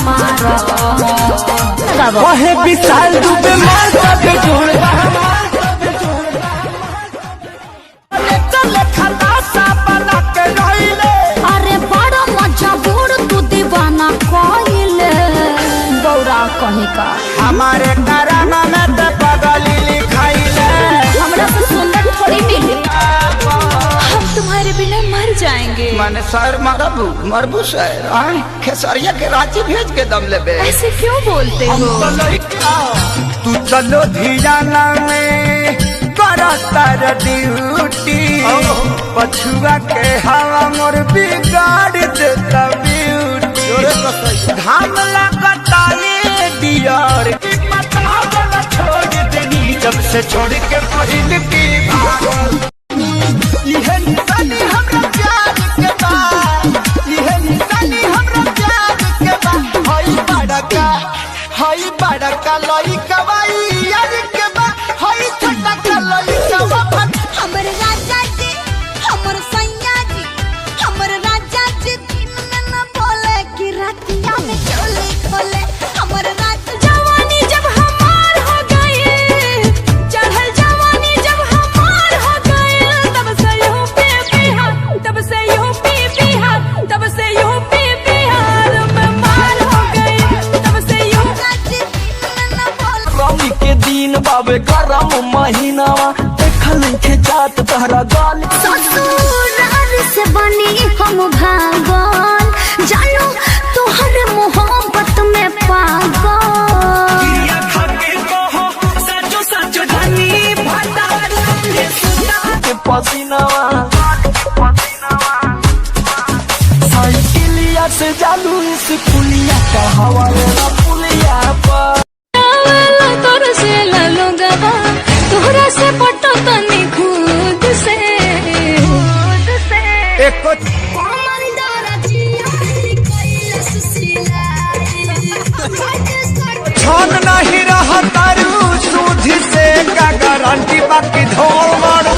मारो कहे विशाल दुबे मार सब जोड़ अरे बड़ा मजा बूढ़ तू दीवाना कोइले गौरा कहीं का हमारे कराना में तो पगली लिखाइले हमरा से सुंदर थोड़ी मिली हम तुम्हारे बिना मर जाएंगे मैंने सर मरबू सर खेसरिया के रांची भेज के दम लेबे ऐसे क्यों बोलते हो तू चलो धियाना में कर ड्यूटी पछुआ के हवा मोर बिगाड़ देता ब्यूटी घाम लगता ये डियर छोड़ देनी जब से छोड़ के पहिल की भागल यह निशानी हमरा प्यार के बा यह निशानी हमरा प्यार के बा हई बड़का लइका बाई यार के बा हई छोटा का लइका बा हमर राजा जी हमर सैया जी हमर राजा जी दिन में न बोले कि रातिया में चोले खोले हमर रात जवानी जब हमार हो गई चढ़ल जवानी जब हमार हो गई तब से यूपी बिहार में मार हो गई तब से यूपी रमी के दिन बाबे गरम महीनावा देखल के जात तहरा गाल ससुराल से बनी हम भागल जानो तोहर मोहब्बत में पागल के पसीनावा साइकिलिया से जालू इस पुलिया का हवाला पुलिया पर तोरा से लालो गवा तोहरा से पटो तनी खुद से एक छन नहीं रहा तारू सूझ से का गारंटी बाकी धोल मारू